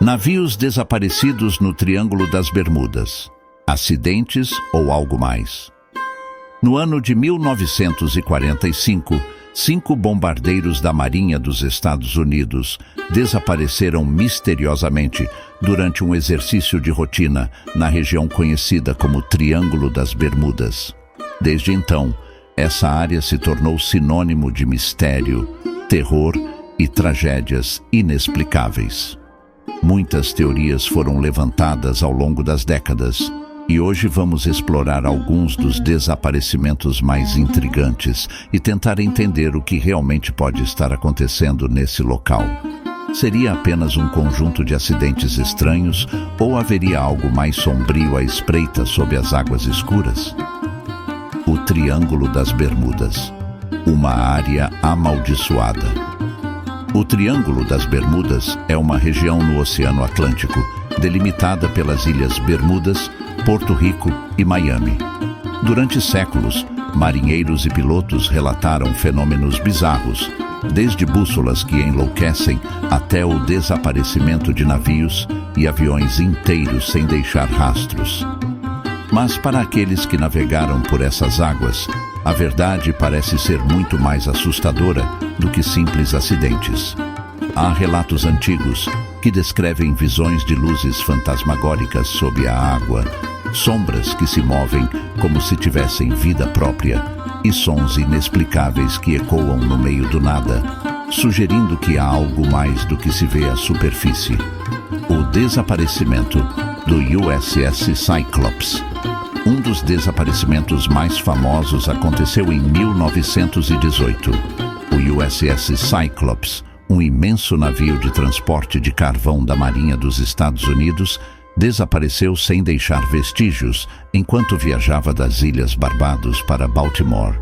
Navios desaparecidos no Triângulo das Bermudas. Acidentes ou algo mais? No ano de 1945, 5 bombardeiros da Marinha dos Estados Unidos desapareceram misteriosamente durante um exercício de rotina na região conhecida como Triângulo das Bermudas. Desde então, essa área se tornou sinônimo de mistério, terror e tragédias inexplicáveis. Muitas teorias foram levantadas ao longo das décadas, e hoje vamos explorar alguns dos desaparecimentos mais intrigantes e tentar entender o que realmente pode estar acontecendo nesse local. Seria apenas um conjunto de acidentes estranhos ou haveria algo mais sombrio à espreita sob as águas escuras? O Triângulo das Bermudas, uma área amaldiçoada. O Triângulo das Bermudas é uma região no Oceano Atlântico, delimitada pelas ilhas Bermudas, Porto Rico e Miami. Durante séculos, marinheiros e pilotos relataram fenômenos bizarros, desde bússolas que enlouquecem até o desaparecimento de navios e aviões inteiros sem deixar rastros. Mas para aqueles que navegaram por essas águas, a verdade parece ser muito mais assustadora do que simples acidentes. Há relatos antigos que descrevem visões de luzes fantasmagóricas sob a água, sombras que se movem como se tivessem vida própria e sons inexplicáveis que ecoam no meio do nada, sugerindo que há algo mais do que se vê à superfície. O desaparecimento do USS Cyclops. Um dos desaparecimentos mais famosos aconteceu em 1918. O USS Cyclops, um imenso navio de transporte de carvão da Marinha dos Estados Unidos, desapareceu sem deixar vestígios enquanto viajava das Ilhas Barbados para Baltimore,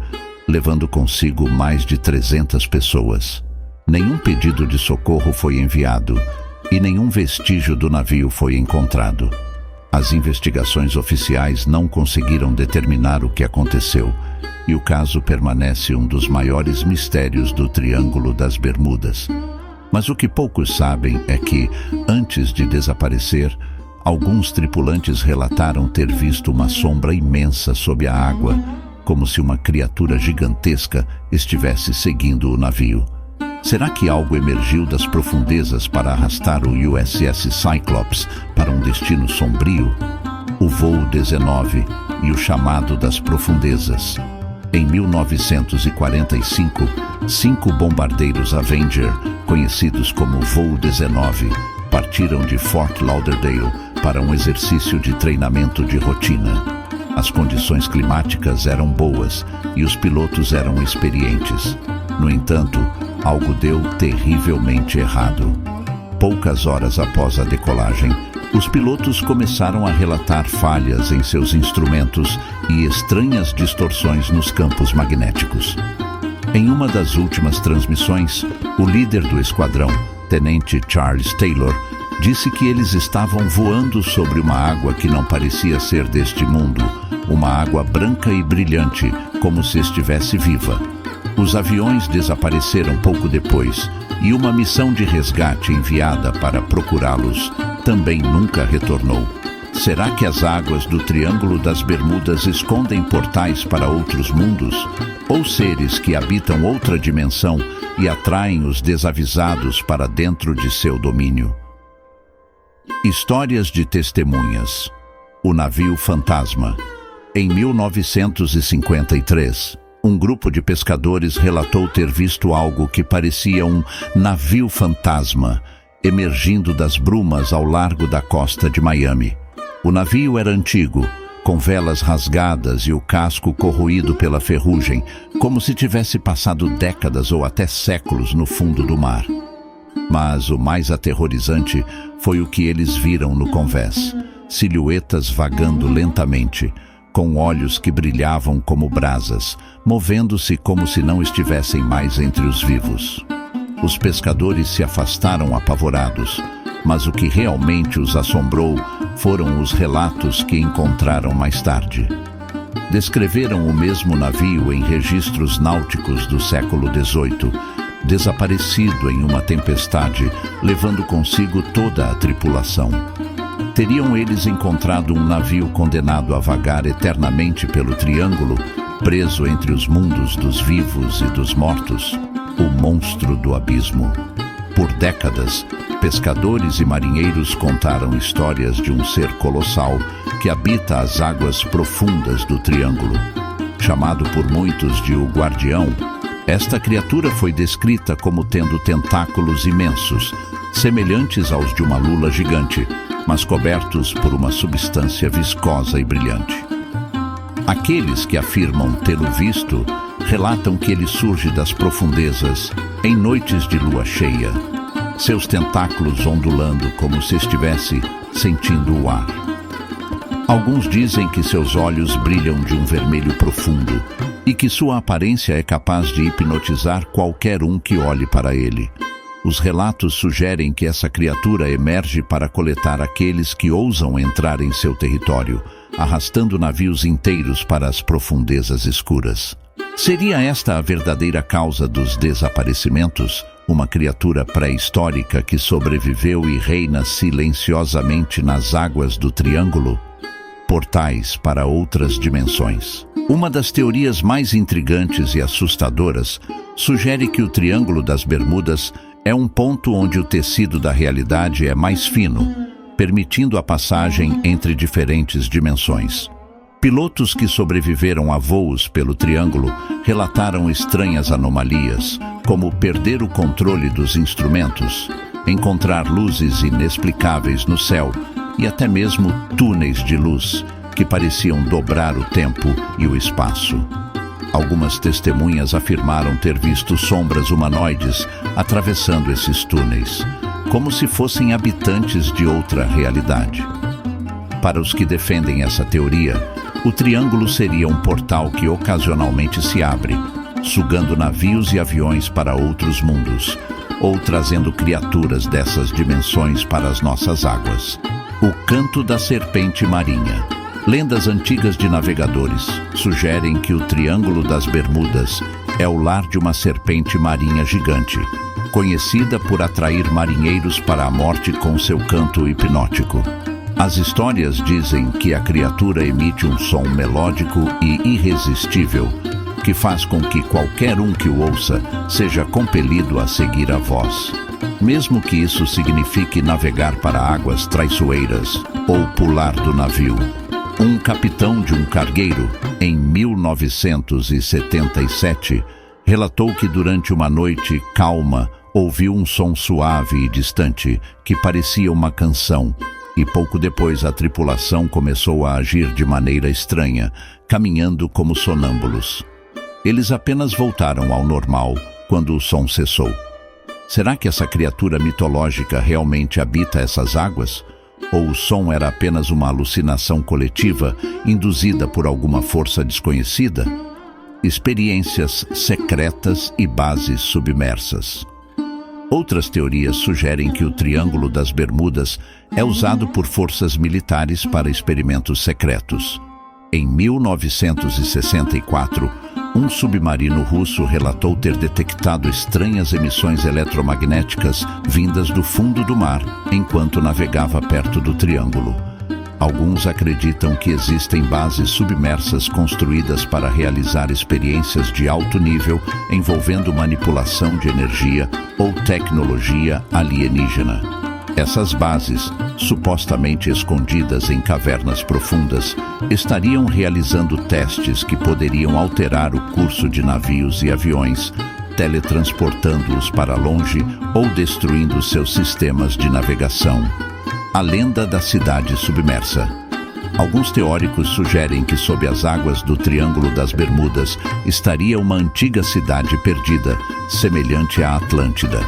levando consigo mais de 300 pessoas. Nenhum pedido de socorro foi enviado e nenhum vestígio do navio foi encontrado. As investigações oficiais não conseguiram determinar o que aconteceu, e o caso permanece um dos maiores mistérios do Triângulo das Bermudas. Mas o que poucos sabem é que, antes de desaparecer, alguns tripulantes relataram ter visto uma sombra imensa sob a água, como se uma criatura gigantesca estivesse seguindo o navio. Será que algo emergiu das profundezas para arrastar o USS Cyclops para um destino sombrio? O voo 19 e o chamado das profundezas. Em 1945, 5 bombardeiros Avenger, conhecidos como Voo 19, partiram de Fort Lauderdale para um exercício de treinamento de rotina. As condições climáticas eram boas e os pilotos eram experientes. No entanto, algo deu terrivelmente errado. Poucas horas após a decolagem, os pilotos começaram a relatar falhas em seus instrumentos e estranhas distorções nos campos magnéticos. Em uma das últimas transmissões, o líder do esquadrão, Tenente Charles Taylor, disse que eles estavam voando sobre uma água que não parecia ser deste mundo, uma água branca e brilhante, como se estivesse viva. Os aviões desapareceram pouco depois e uma missão de resgate enviada para procurá-los também nunca retornou. Será que as águas do Triângulo das Bermudas escondem portais para outros mundos? Ou seres que habitam outra dimensão e atraem os desavisados para dentro de seu domínio? Histórias de testemunhas. O navio fantasma. Em 1953, um grupo de pescadores relatou ter visto algo que parecia um navio fantasma emergindo das brumas ao largo da costa de Miami. O navio era antigo, com velas rasgadas e o casco corroído pela ferrugem, como se tivesse passado décadas ou até séculos no fundo do mar. Mas o mais aterrorizante foi o que eles viram no convés: silhuetas vagando lentamente, com olhos que brilhavam como brasas, movendo-se como se não estivessem mais entre os vivos. Os pescadores se afastaram apavorados, mas o que realmente os assombrou foram os relatos que encontraram mais tarde. Descreveram o mesmo navio em registros náuticos do século XVIII, desaparecido em uma tempestade, levando consigo toda a tripulação. Teriam eles encontrado um navio condenado a vagar eternamente pelo Triângulo, preso entre os mundos dos vivos e dos mortos, o monstro do abismo. Por décadas, pescadores e marinheiros contaram histórias de um ser colossal que habita as águas profundas do Triângulo. Chamado por muitos de o Guardião, esta criatura foi descrita como tendo tentáculos imensos, semelhantes aos de uma lula gigante, mas cobertos por uma substância viscosa e brilhante. Aqueles que afirmam tê-lo visto relatam que ele surge das profundezas em noites de lua cheia, seus tentáculos ondulando como se estivesse sentindo o ar. Alguns dizem que seus olhos brilham de um vermelho profundo e que sua aparência é capaz de hipnotizar qualquer um que olhe para ele. Os relatos sugerem que essa criatura emerge para coletar aqueles que ousam entrar em seu território, arrastando navios inteiros para as profundezas escuras. Seria esta a verdadeira causa dos desaparecimentos? Uma criatura pré-histórica que sobreviveu e reina silenciosamente nas águas do Triângulo? Portais para outras dimensões. Uma das teorias mais intrigantes e assustadoras sugere que o Triângulo das Bermudas é um ponto onde o tecido da realidade é mais fino, permitindo a passagem entre diferentes dimensões. Pilotos que sobreviveram a voos pelo Triângulo relataram estranhas anomalias, como perder o controle dos instrumentos, encontrar luzes inexplicáveis no céu e até mesmo túneis de luz que pareciam dobrar o tempo e o espaço. Algumas testemunhas afirmaram ter visto sombras humanoides atravessando esses túneis, como se fossem habitantes de outra realidade. Para os que defendem essa teoria, o Triângulo seria um portal que ocasionalmente se abre, sugando navios e aviões para outros mundos, ou trazendo criaturas dessas dimensões para as nossas águas. O canto da serpente marinha. Lendas antigas de navegadores sugerem que o Triângulo das Bermudas é o lar de uma serpente marinha gigante, conhecida por atrair marinheiros para a morte com seu canto hipnótico. As histórias dizem que a criatura emite um som melódico e irresistível, que faz com que qualquer um que o ouça seja compelido a seguir a voz, mesmo que isso signifique navegar para águas traiçoeiras ou pular do navio. Um capitão de um cargueiro, em 1977, relatou que durante uma noite calma ouviu um som suave e distante que parecia uma canção, e pouco depois a tripulação começou a agir de maneira estranha, caminhando como sonâmbulos. Eles apenas voltaram ao normal quando o som cessou. Será que essa criatura mitológica realmente habita essas águas? Ou o som era apenas uma alucinação coletiva induzida por alguma força desconhecida? Experiências secretas e bases submersas. Outras teorias sugerem que o Triângulo das Bermudas é usado por forças militares para experimentos secretos. Em 1964, um submarino russo relatou ter detectado estranhas emissões eletromagnéticas vindas do fundo do mar enquanto navegava perto do Triângulo. Alguns acreditam que existem bases submersas construídas para realizar experiências de alto nível envolvendo manipulação de energia ou tecnologia alienígena. Essas bases, supostamente escondidas em cavernas profundas, estariam realizando testes que poderiam alterar o curso de navios e aviões, teletransportando-os para longe ou destruindo seus sistemas de navegação. A lenda da cidade submersa. Alguns teóricos sugerem que sob as águas do Triângulo das Bermudas estaria uma antiga cidade perdida, semelhante à Atlântida.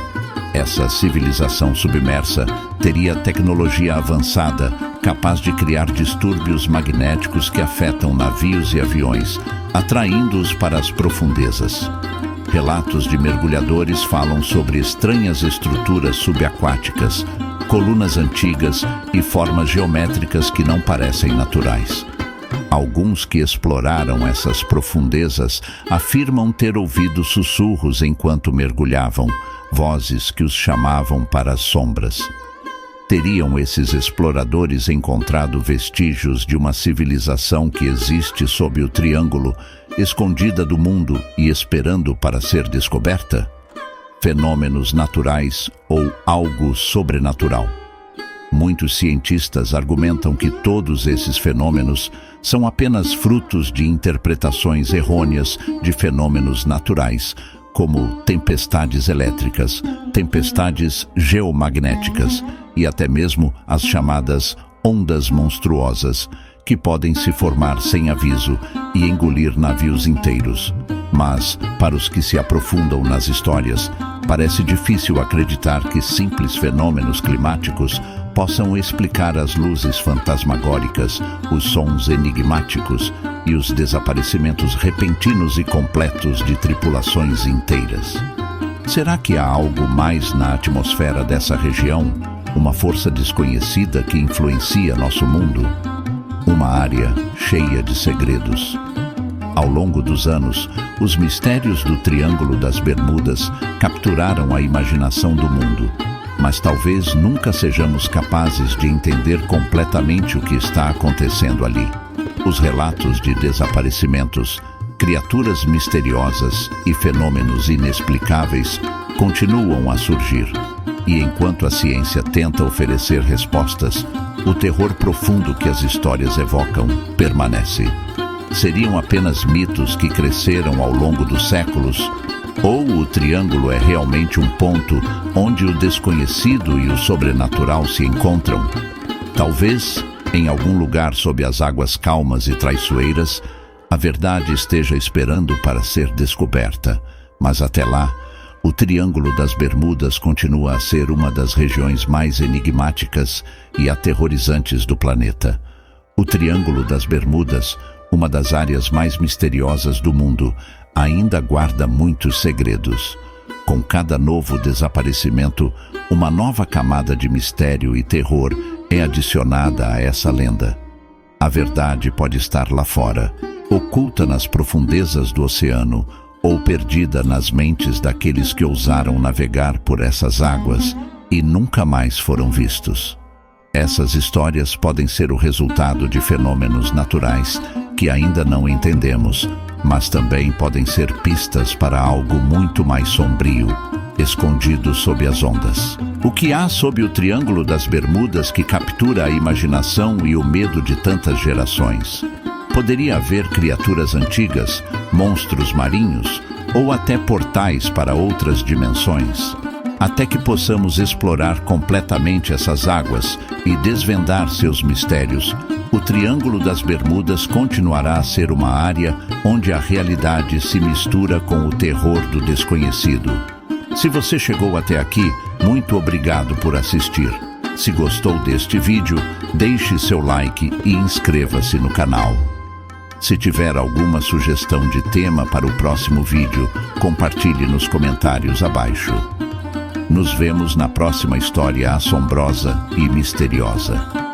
Essa civilização submersa teria tecnologia avançada, capaz de criar distúrbios magnéticos que afetam navios e aviões, atraindo-os para as profundezas. Relatos de mergulhadores falam sobre estranhas estruturas subaquáticas, colunas antigas e formas geométricas que não parecem naturais. Alguns que exploraram essas profundezas afirmam ter ouvido sussurros enquanto mergulhavam, vozes que os chamavam para as sombras. Teriam esses exploradores encontrado vestígios de uma civilização que existe sob o Triângulo, escondida do mundo e esperando para ser descoberta? Fenômenos naturais ou algo sobrenatural? Muitos cientistas argumentam que todos esses fenômenos são apenas frutos de interpretações errôneas de fenômenos naturais, como tempestades elétricas, tempestades geomagnéticas e até mesmo as chamadas ondas monstruosas, que podem se formar sem aviso e engolir navios inteiros. Mas, para os que se aprofundam nas histórias, parece difícil acreditar que simples fenômenos climáticos possam explicar as luzes fantasmagóricas, os sons enigmáticos e os desaparecimentos repentinos e completos de tripulações inteiras. Será que há algo mais na atmosfera dessa região? Uma força desconhecida que influencia nosso mundo? Uma área cheia de segredos. Ao longo dos anos, os mistérios do Triângulo das Bermudas capturaram a imaginação do mundo, mas talvez nunca sejamos capazes de entender completamente o que está acontecendo ali. Os relatos de desaparecimentos, criaturas misteriosas e fenômenos inexplicáveis continuam a surgir. E enquanto a ciência tenta oferecer respostas, o terror profundo que as histórias evocam permanece. Seriam apenas mitos que cresceram ao longo dos séculos? Ou o Triângulo é realmente um ponto onde o desconhecido e o sobrenatural se encontram? Talvez, em algum lugar sob as águas calmas e traiçoeiras, a verdade esteja esperando para ser descoberta. Mas até lá, o Triângulo das Bermudas continua a ser uma das regiões mais enigmáticas e aterrorizantes do planeta. O Triângulo das Bermudas, uma das áreas mais misteriosas do mundo, ainda guarda muitos segredos. Com cada novo desaparecimento, uma nova camada de mistério e terror é adicionada a essa lenda. A verdade pode estar lá fora, oculta nas profundezas do oceano, ou perdida nas mentes daqueles que ousaram navegar por essas águas e nunca mais foram vistos. Essas histórias podem ser o resultado de fenômenos naturais que ainda não entendemos, mas também podem ser pistas para algo muito mais sombrio, escondido sob as ondas. O que há sob o Triângulo das Bermudas que captura a imaginação e o medo de tantas gerações? Poderia haver criaturas antigas, monstros marinhos ou até portais para outras dimensões. Até que possamos explorar completamente essas águas e desvendar seus mistérios, o Triângulo das Bermudas continuará a ser uma área onde a realidade se mistura com o terror do desconhecido. Se você chegou até aqui, muito obrigado por assistir. Se gostou deste vídeo, deixe seu like e inscreva-se no canal. Se tiver alguma sugestão de tema para o próximo vídeo, compartilhe nos comentários abaixo. Nos vemos na próxima história assombrosa e misteriosa.